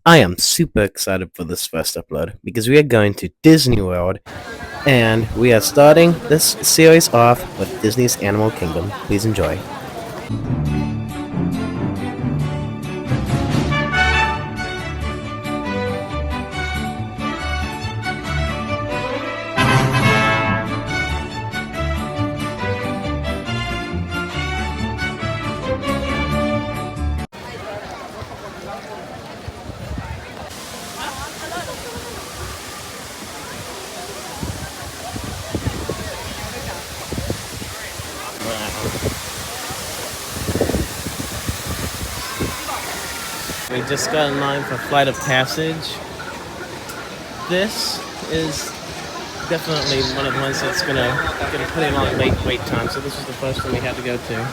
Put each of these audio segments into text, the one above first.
I am super excited for this first upload because we are going to Disney World and we are starting this series off with Disney's Animal Kingdom. Please enjoy. We just got in line for Flight of Passage. This is definitely one of the ones that's gonna get a pretty long wait time, so this is the first one we had to go to.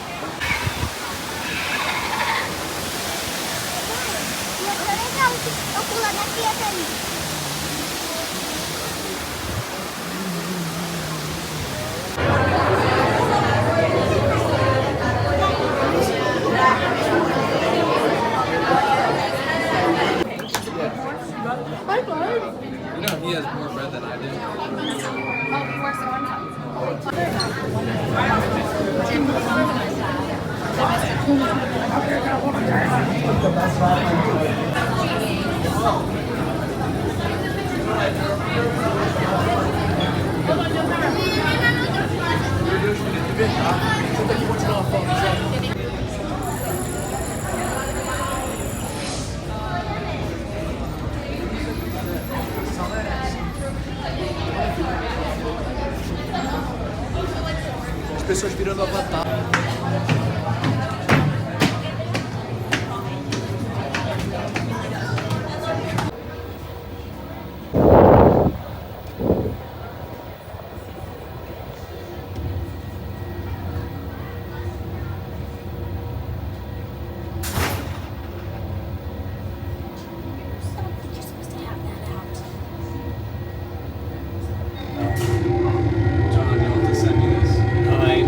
You know, he has more bread than I do. As pessoas virando avatar. John, you have to send me this. Alright.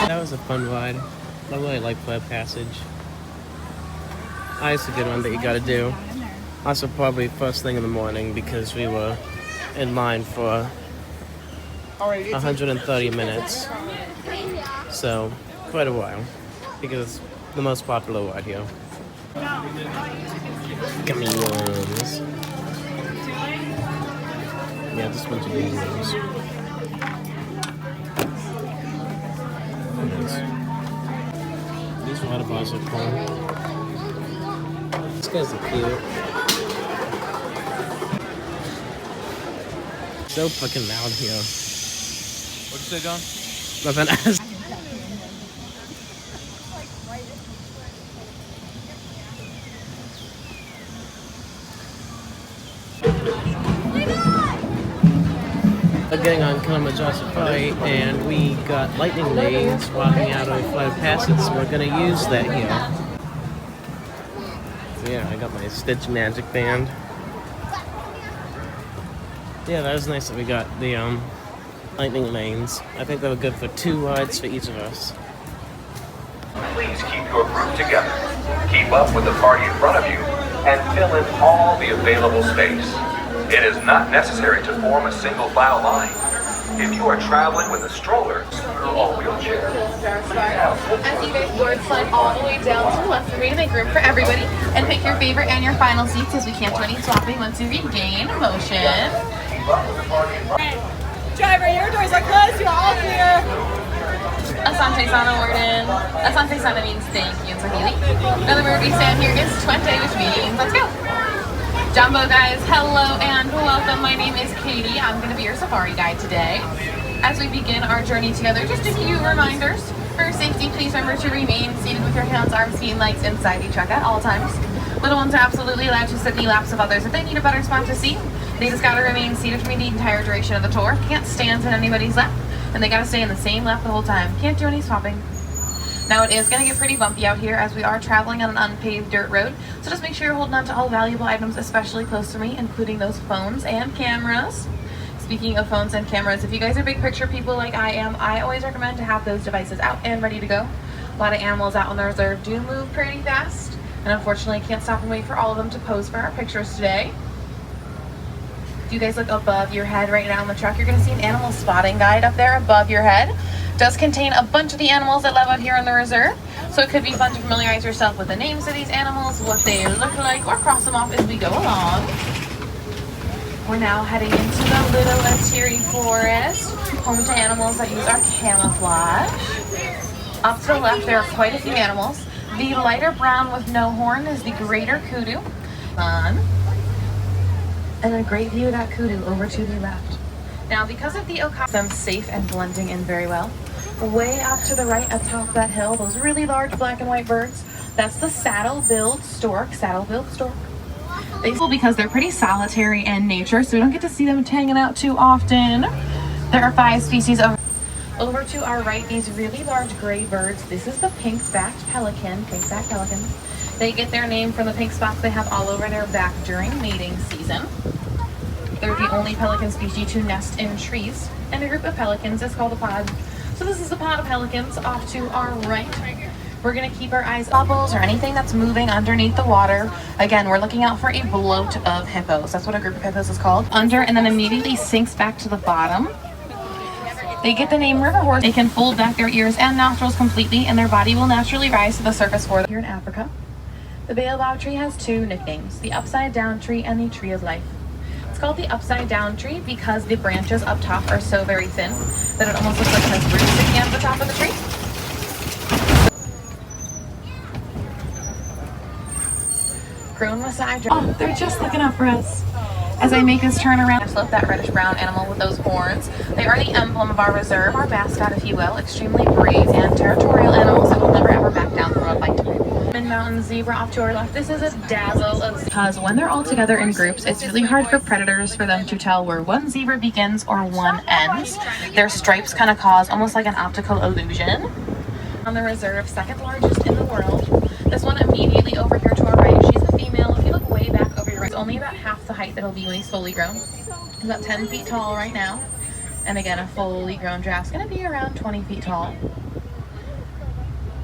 That was a fun ride. I really like Flight Passage. It's a good one that you gotta do. Also probably first thing in the morning because we were in line for 130 minutes. So, quite a while. Because it's the most popular ride here. Gummy worms. Yeah, just a bunch of gummy worms. These water bars are cool. These guys are cute. So fucking loud here. What'd you say, John? Nothing. We're getting on Kilimanjaro Safari, and we got lightning lanes walking out of Flight of Passage, so we're gonna use that here. So yeah, I got my Stitch Magic Band. Yeah, that was nice that we got the lightning lanes. I think they were good for 2 rides for each of us. Please keep your group together. Keep up with the party in front of you and fill in all the available space. It is not necessary to form a single file line. If you are traveling with a stroller or wheelchair, as you guys board, slide all the way down to the left for me to make room for everybody, and pick your favorite and your final seats as we can't do any swapping once you regain motion. Driver, your doors are closed. You're all clear. Asante Sana Warden. Asante Sana means thank you in Swahili. Another word we say here is Twente, which means let's go. Jumbo guys, hello and welcome. My name is Katie. I'm going to be your safari guide today. As we begin our journey together, just a few reminders. For safety, please remember to remain seated with your hands, arms, feet, and legs inside the truck at all times. Little ones are absolutely allowed to sit in the laps of others if they need a better spot to seat. They just gotta remain seated for me the entire duration of the tour. Can't stand in anybody's lap, and they gotta stay in the same lap the whole time. Can't do any swapping. Now it is going to get pretty bumpy out here as we are traveling on an unpaved dirt road, so just make sure you're holding on to all valuable items, especially close to me, including those phones and cameras. Speaking of phones and cameras, if you guys are big picture people like I am, I always recommend to have those devices out and ready to go. A lot of animals out on the reserve do move pretty fast, and unfortunately I can't stop and wait for all of them to pose for our pictures today. If you guys look above your head right now in the truck, you're going to see an animal spotting guide up there above your head. It does contain a bunch of the animals that live out here in the reserve, so it could be fun to familiarize yourself with the names of these animals, what they look like, or cross them off as we go along. We're now heading into the Little Atiri Forest, home to animals that use our camouflage. Up to the left, there are quite a few animals. The lighter brown with no horn is the greater kudu. And a great view of that kudu over to the left. Now, because of the Okada, them safe and blending in very well. Way off to the right atop that hill, those really large black and white birds, that's the saddle-billed stork. They fall because they're pretty solitary in nature, so we don't get to see them hanging out too often. There are 5 species of. Over to our right, these really large gray birds. This is the pink-backed pelican, pink-backed pelican. They get their name from the pink spots they have all over their back during mating season. They're the only pelican species to nest in trees, and a group of pelicans is called a pod. So this is a pod of pelicans off to our right. We're gonna keep our eyes bubbles or anything that's moving underneath the water. Again, we're looking out for a bloat of hippos. That's what a group of hippos is called. Under and then immediately sinks back to the bottom. They get the name river horse. They can fold back their ears and nostrils completely, and their body will naturally rise to the surface for them. Here in Africa, the baobab tree has 2 nicknames, the upside down tree and the tree of life. It's called the upside down tree because the branches up top are so very thin that it almost looks like it has roots sticking out the top of the tree. Grown Maasai. Oh, they're just looking up for us. As I make this turn around, I flip that reddish brown animal with those horns. They are the emblem of our reserve, our mascot, if you will. Extremely brave and territorial animals that will never ever back down from a fight. Mountain zebra off to our left. This is a dazzle of, because when they're all together in groups, it's really hard for predators for them to tell where one zebra begins or one ends. Their stripes kind of cause almost like an optical illusion. On the reserve, second largest in the world. This one immediately over here to our right, she's a female. If you look way back over your right, it's only about half the height that it'll be when he's fully grown. He's about 10 feet tall right now. And again, a fully grown giraffe's gonna be around 20 feet tall.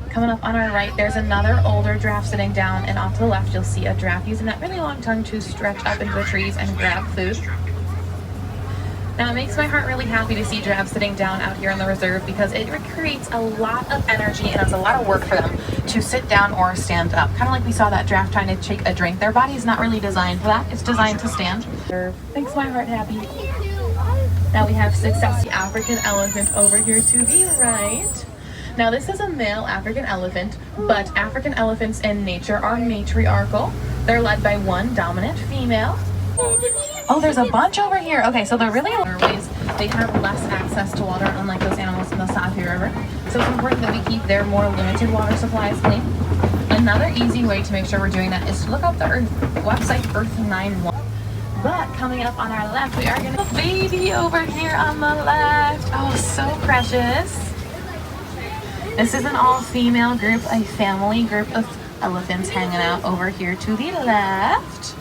Coming up on our right, there's another older giraffe sitting down, and off to the left, you'll see a giraffe using that really long tongue to stretch up into the trees and grab food. Now, it makes my heart really happy to see giraffes sitting down out here in the reserve because it creates a lot of energy and it's a lot of work for them to sit down or stand up. Kind of like we saw that giraffe trying to take a drink. Their body's not really designed for that. It's designed to stand. Makes my heart happy. Now we have Success, the African elephant over here to the right. Now this is a male African elephant, but African elephants in nature are matriarchal. They're led by one dominant female. Oh, there's a bunch over here. Okay, so they're really ways they have less access to water, unlike those animals in the Safi River. So it's important that we keep their more limited water supplies clean. Another easy way to make sure we're doing that is to look up the website Earth91. But coming up on our left, we are gonna have a baby over here on the left. Oh, so precious. This is an all-female group, a family group of elephants hanging out over here to the left.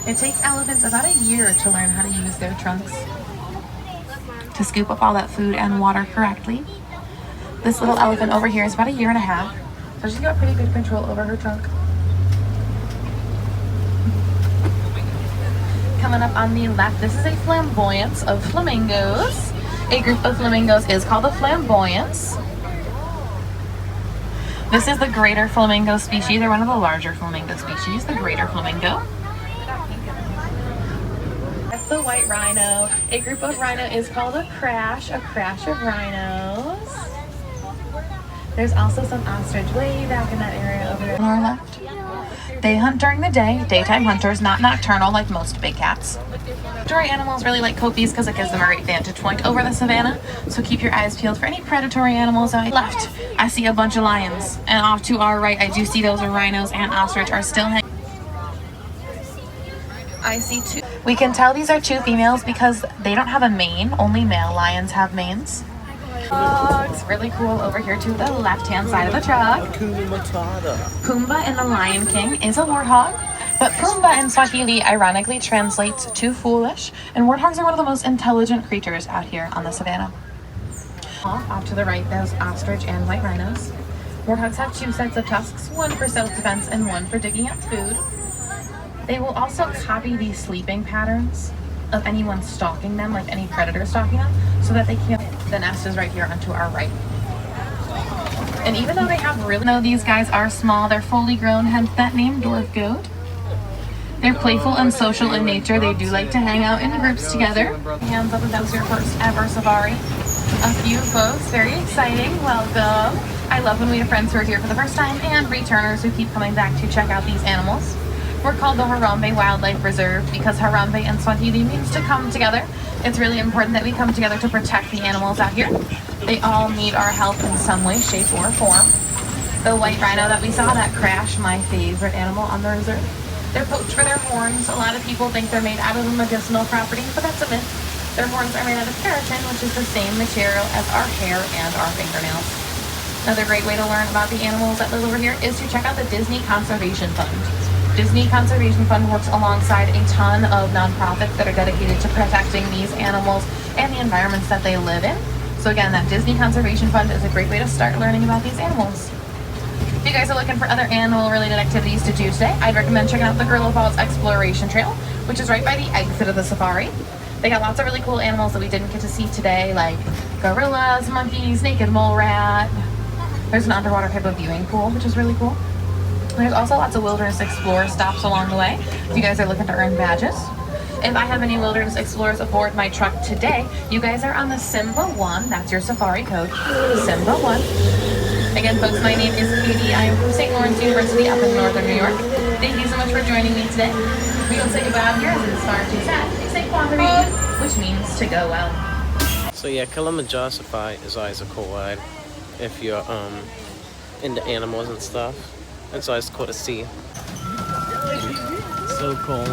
It takes elephants about a year to learn how to use their trunks to scoop up all that food and water correctly. This little elephant over here is about a year and a half, so she's got pretty good control over her trunk. Coming up on the left, this is a flamboyance of flamingos. A group of flamingos is called a flamboyance. This is the greater flamingo species. They're one of the larger flamingo species, the greater flamingo. That's the white rhino. A group of rhino is called a crash of rhinos. There's also some ostrich way back in that area over there on our left. They hunt during the day, daytime hunters, not nocturnal like most big cats. Predatory animals really like copies because it gives them a great vantage point over the savannah, so keep your eyes peeled for any predatory animals. On my left, I see a bunch of lions, and off to our right, I do see those rhinos and ostrich are still hanging. I see 2. We can tell these are 2 females because they don't have a mane, only male lions have manes. It's really cool over here to the left-hand side of the truck. Pumbaa in The Lion King is a warthog, but Pumbaa in Swahili ironically translates to foolish, and warthogs are one of the most intelligent creatures out here on the savannah. Off to the right, there's ostrich and white rhinos. Warthogs have 2 sets of tusks, one for self-defense and one for digging up food. They will also copy the sleeping patterns of anyone stalking them, like any predator stalking them, so that they can't. The nest is right here onto our right. And even though they have really, though these guys are small, they're fully grown, hence that name, dwarf goat. They're playful and social in nature. They do like to hang out in groups together. Hands up if that was your first ever safari. A few folks, very exciting, welcome. I love when we have friends who are here for the first time and returners who keep coming back to check out these animals. We're called the Harambe Wildlife Reserve because Harambe and Swahili means to come together. It's really important that we come together to protect the animals out here. They all need our help in some way, shape, or form. The white rhino that we saw that crashed, my favorite animal on the reserve. They're poached for their horns. A lot of people think they're made out of a medicinal property, but that's a myth. Their horns are made out of keratin, which is the same material as our hair and our fingernails. Another great way to learn about the animals that live over here is to check out the Disney Conservation Fund. Disney Conservation Fund works alongside a ton of nonprofits that are dedicated to protecting these animals and the environments that they live in. So again, that Disney Conservation Fund is a great way to start learning about these animals. If you guys are looking for other animal-related activities to do today, I'd recommend checking out the Gorilla Falls Exploration Trail, which is right by the exit of the safari. They got lots of really cool animals that we didn't get to see today, like gorillas, monkeys, naked mole rat. There's an underwater hippo viewing pool, which is really cool. There's also lots of Wilderness Explorer stops along the way if you guys are looking to earn badges. If I have any Wilderness Explorers aboard my truck today, you guys are on the Simba 1. That's your safari code, Simba 1. Again, folks, my name is Katie. I am from St. Lawrence University up in northern New York. Thank you so much for joining me today. We will say goodbye out here as it is far too sad. They say Quandary, which means to go well. So yeah, Kilimanjaro Safari is always a cool ride if you're into animals and stuff. It's always cool to see. So cool.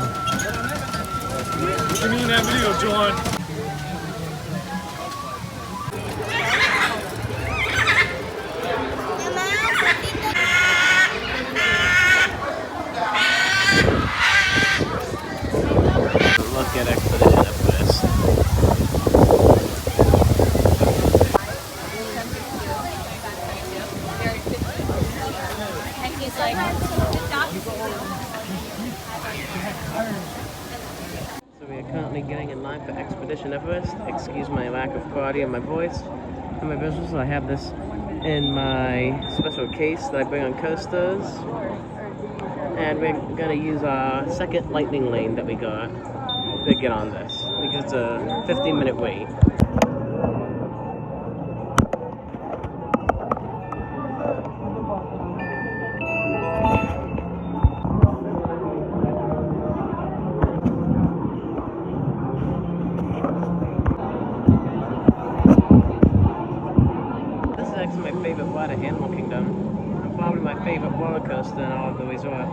What do you mean that video, John? Look at Expedition Everest. So we are currently getting in line for Expedition Everest. Excuse my lack of quality in my voice and my visuals. I have this in my special case that I bring on coasters. And we're gonna use our second lightning lane that we got to get on this because it's a 15-minute wait. This is actually my favorite ride at Animal Kingdom, and probably my favorite roller coaster in all of the resort.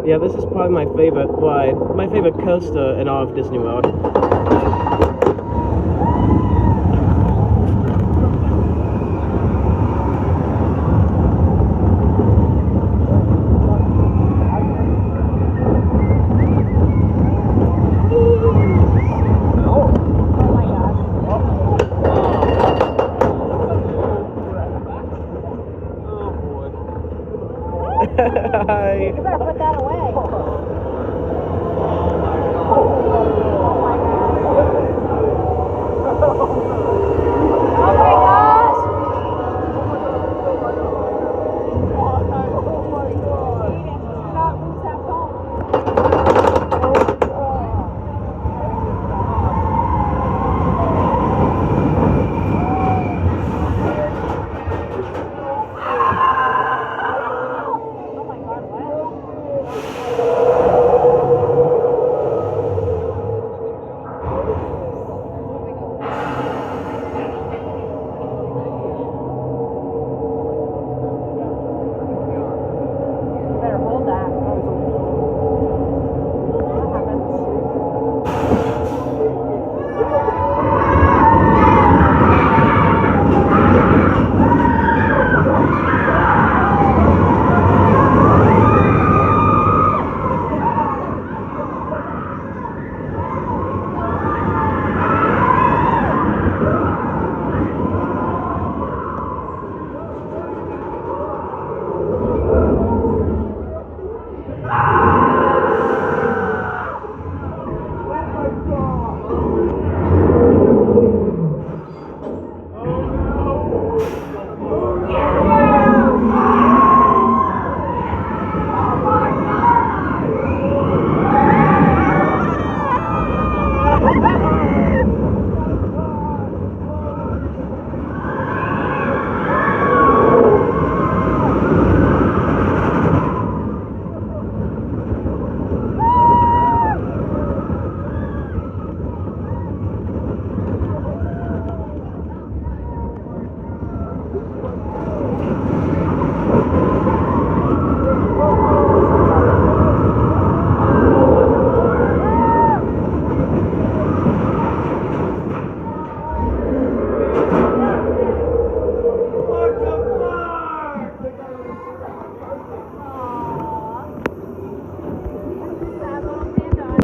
Yeah, this is probably my favorite ride, my favorite coaster in all of Disney World. Hi. You better put that away.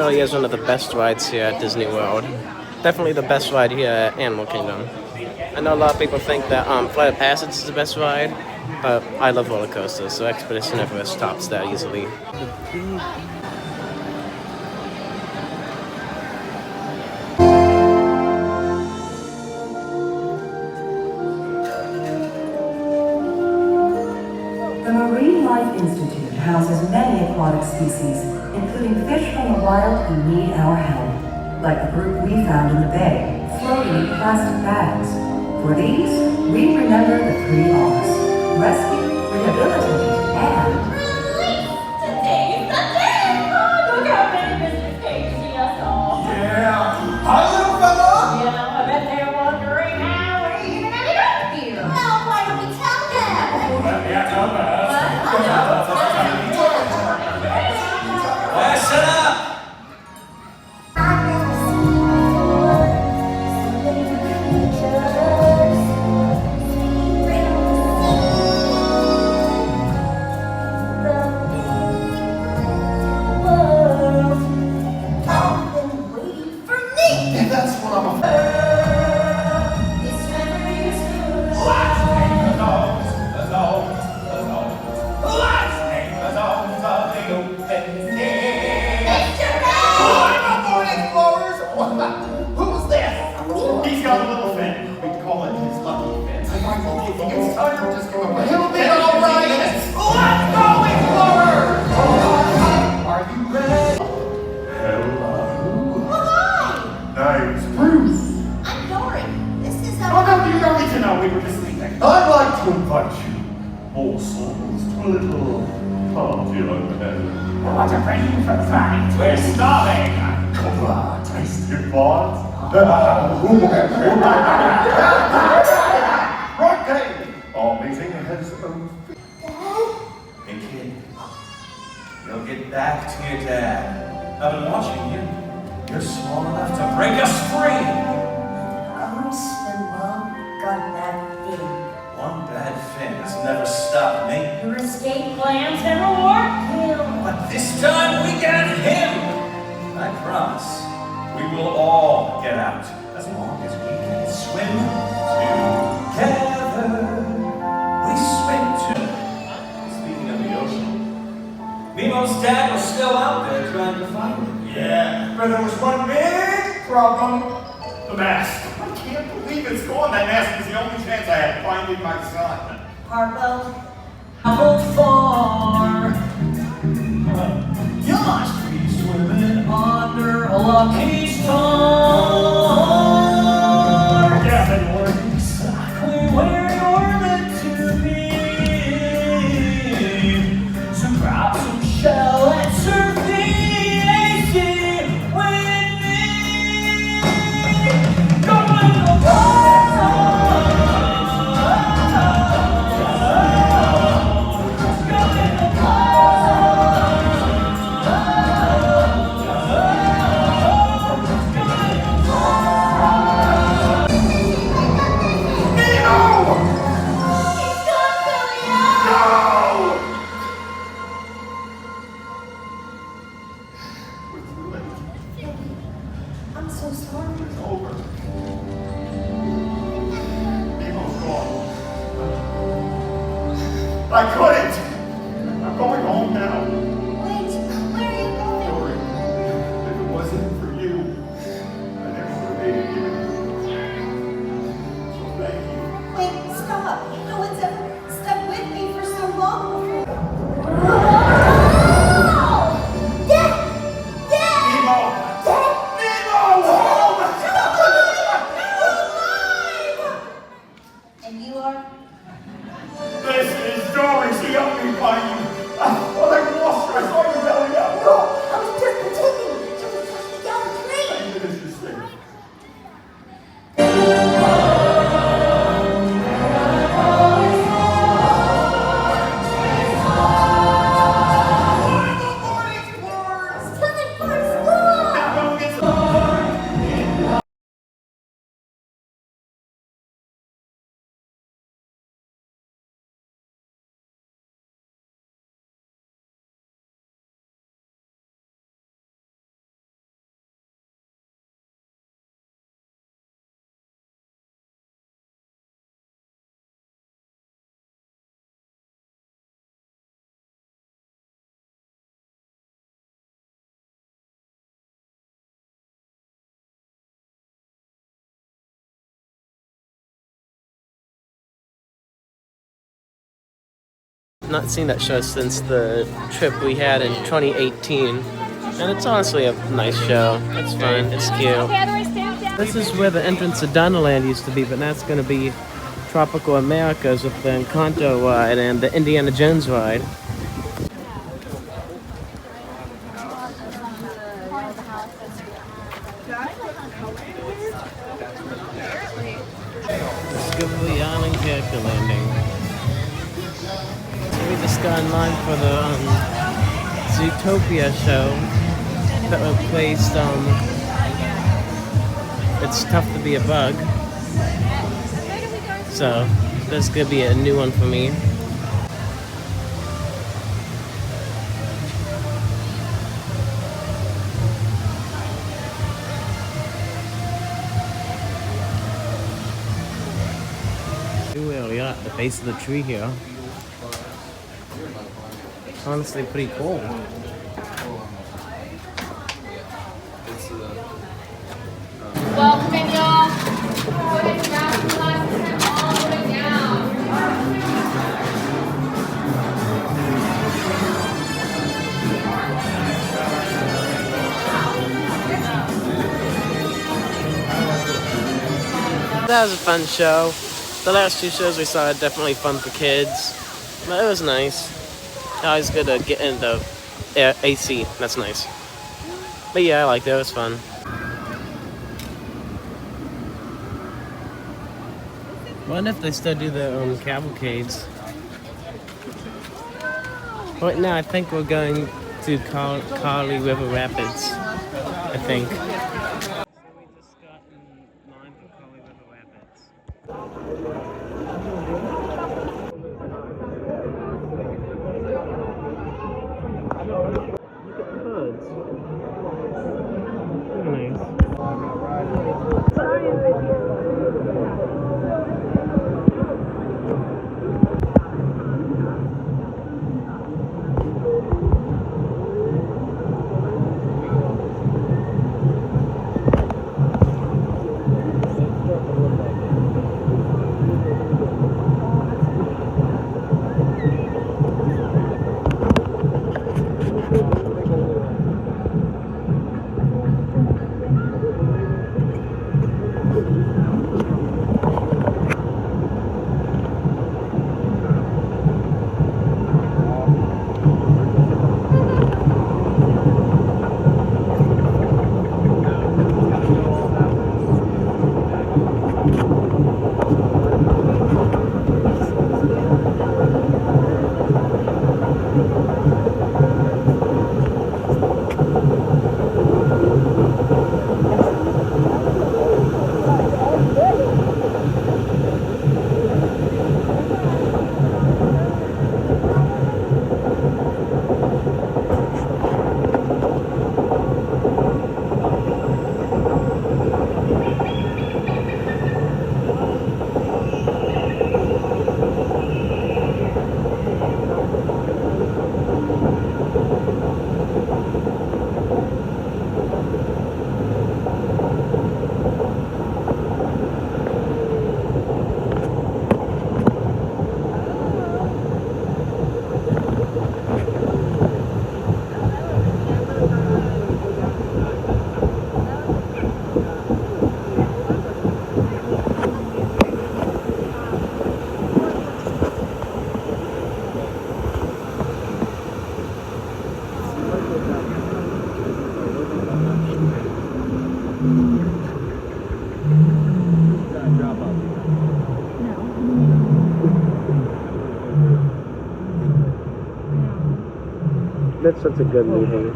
really is one of the best rides here at Disney World. Definitely the best ride here at Animal Kingdom. I know a lot of people think that Flight of Passage is the best ride, but I love roller coasters, so Expedition Everest tops that easily. The Marine Life Institute houses many aquatic species, including fish from the wild who need our help, like the group we found in the bay, floating in plastic bags. For these, we remember the 3 R's: rescue, rehabilitate, and Today's the day! Look how many Mrs. Cake see us all. Yeah. Hi, little fella. Yeah, I bet they're wondering how we even ended up here. Well, why don't we tell them? Shut up. I've never seen before so many creatures swimming around the big world. I've been waiting for me. And that's what I'm This river is good. Let's name the dogs of the open sea. Mr. Red! I'm a morning explorers. Who's this? He's got a little fin. We call it his lucky fin. I might be it's time to just go away. He'll be all right. Let's go, explorers! Are you ready? Hello. Name's Bruce. I'm Dory. This is Oh, no, you don't need to know. We were just sleeping. I'd like to invite you, all souls, to a little party over there. What a venue for fun. We're starving. Come on, tasty part. Right then, our meeting has opened. Hey kid, you'll get back to your dad. I've been watching you. You're small enough to break us free. got that thing. One bad fin has never stopped me. Your escape plans never work, Bill. But this time we got him! I promise, we will all get out, as long as we can swim together. We swim too. Speaking of the ocean, Nemo's dad was still out there trying to find him. Yeah, but there was one big problem. The mask. I can't believe it's gone. That mask was the only chance I had of finding my son. Harpo, traveled far. You must be swimming under a lucky star. Yeah, then you're exactly where you're meant to be. So grab some shell and surf the AC with me. Go little I'm so sorry. It's over. Nemo's gone. I couldn't! I'm going home now. Wait, where are you going? Dory, if it wasn't for you, I never would have made it here. So thank you. Wait, stop. No one's ever stuck with me for so long before. Dad! Dad! Nemo! Dad! Nemo! Home! And you are? This is Dory. She helped me find you. I thought I lost her. I saw you belly up. No, I was just pretending. She was just the young tree. Thank goodness you're safe. not seen that show since the trip we had in 2018. And it's honestly a nice show. It's fun, it's cute. This is where the entrance to Donnerland used to be, but now it's going to be Tropical Americas with the Encanto ride and the Indiana Jones ride. Discovery Island character landing. So we just got in line for the Zootopia show that replaced It's Tough to Be a Bug. So there's gonna be a new one for me. We are at the base of the tree here. Honestly, pretty cool. Welcome in, y'all. Put it down, all the way down. That was a fun show. The last two shows we saw are definitely fun for kids, but it was nice. Always good to get into AC. That's nice. But yeah, I liked it. It was fun. Wonder if they still do the cavalcades. Right now, I think we're going to Carly River Rapids. I think. So we just got in line for Carly River Rapids. Look at the birds. Very nice. That's such a good meeting.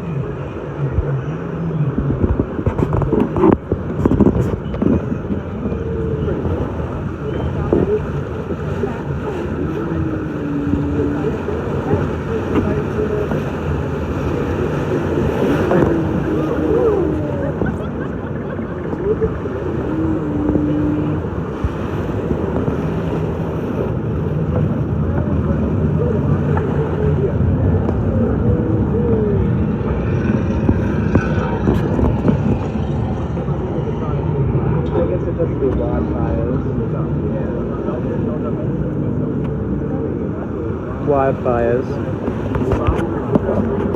wildfires.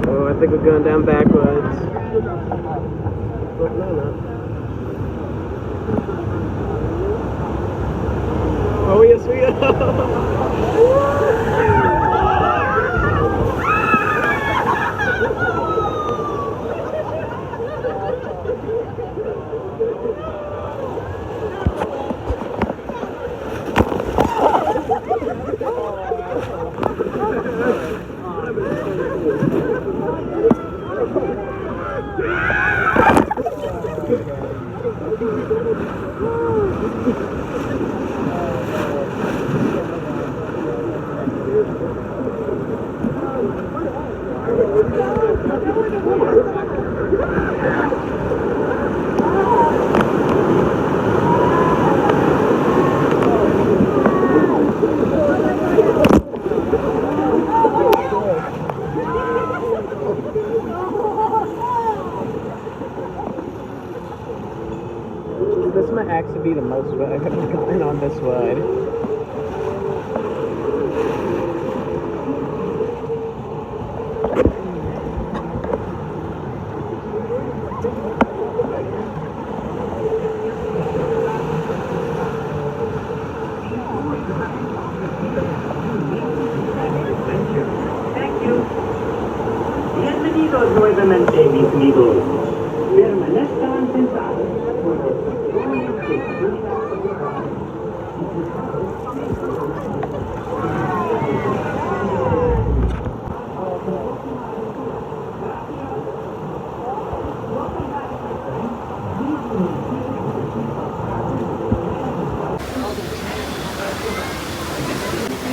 Oh, I think we're going down backwards. But no, no. Oh, yes, we are. This might actually be the most I've ever gotten on this ride. Thank you. Bienvenidos nuevamente, mis amigos. Permanezcan sentados.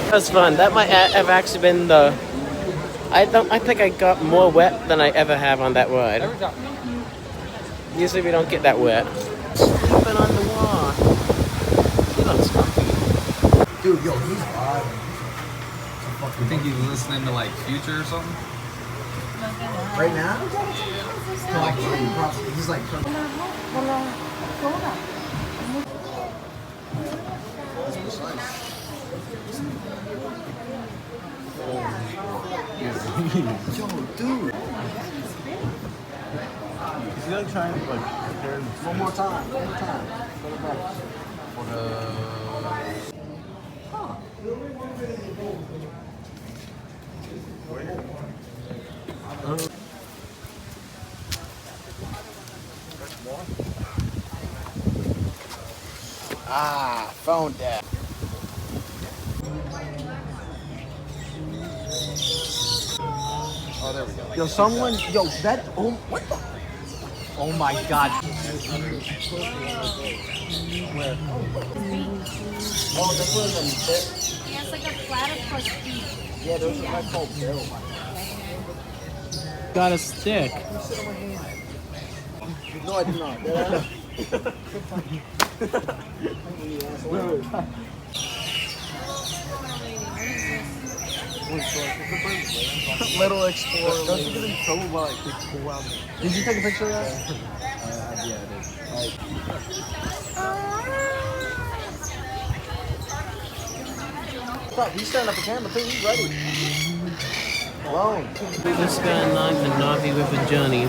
That was fun. That might have actually been the... I think I got more wet than I ever have on that ride. Usually we don't get that wet. Sleeping on the wall. He looks comfy. Dude, yo, he's vibing. You think he's listening to like Future or something? Right now? He's like... Yo, dude. Is he like trying to like one more time? One more time. Ah, phone dead. Oh, there we go. Yo, someone, that, oh, what the? Oh my God. Where? Oh, this was He has like a platypus feet. yeah, those are like called barrel. Got a stick. No, I did not. Little Explorer. Don't you get in trouble by like the wild? Did you take a picture of that? Yeah, I did. Stop, he's setting up the camera too, he's ready. Alone. This guy and I, the Navi River journey.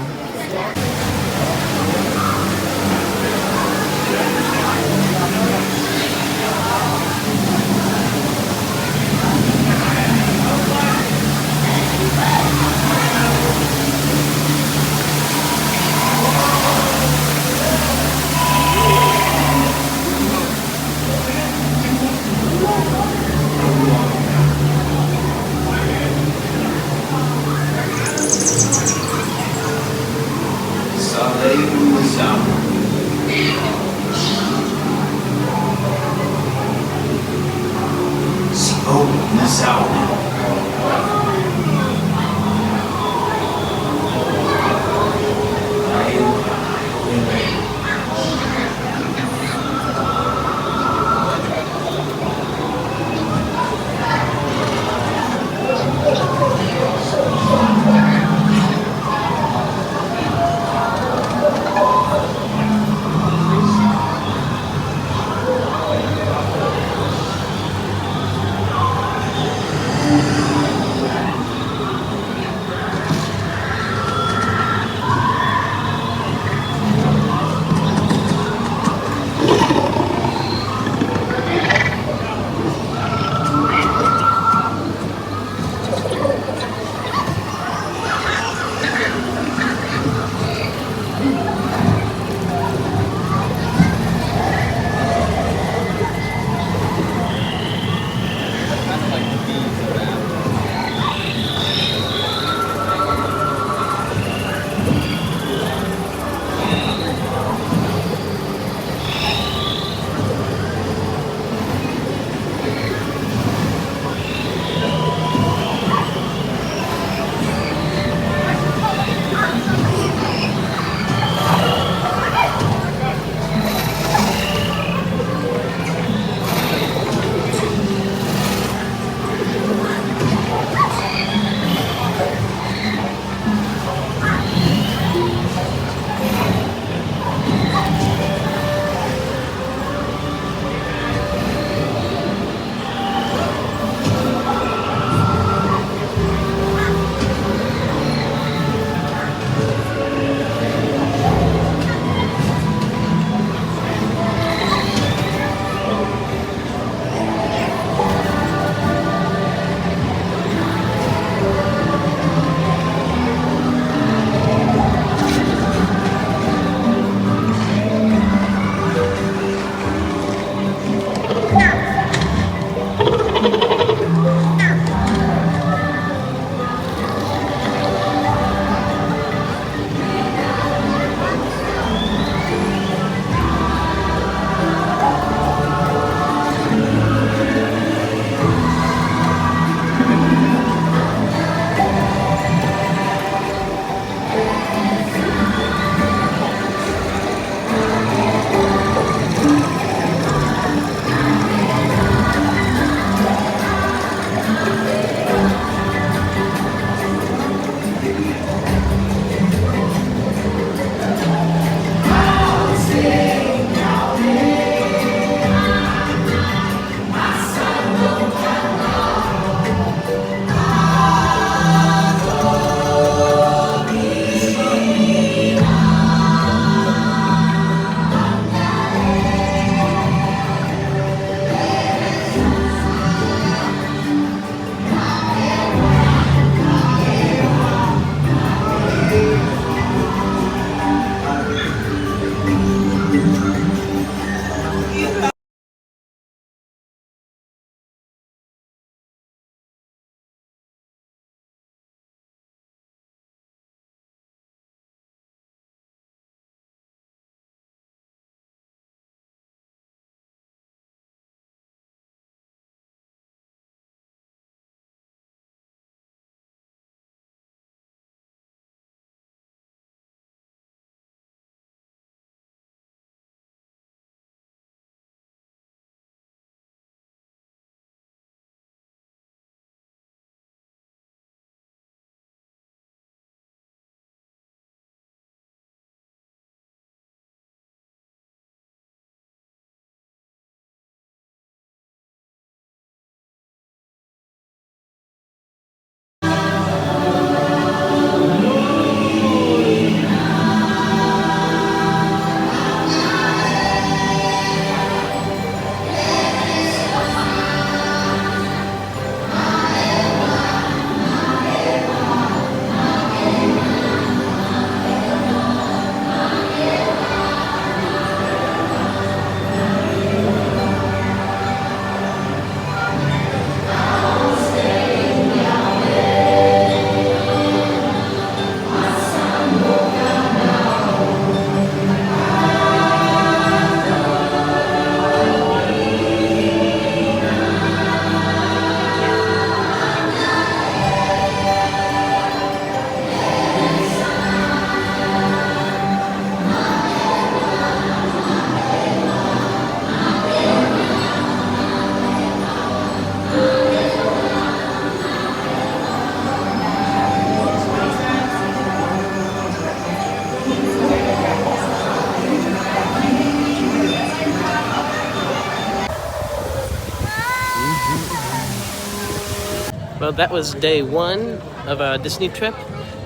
Well, that was day 1 of our Disney trip,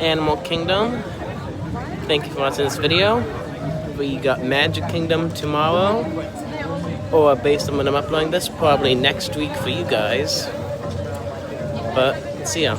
Animal Kingdom. Thank you for watching this video. We got Magic Kingdom tomorrow, or based on when I'm uploading this, probably next week for you guys. But, see ya.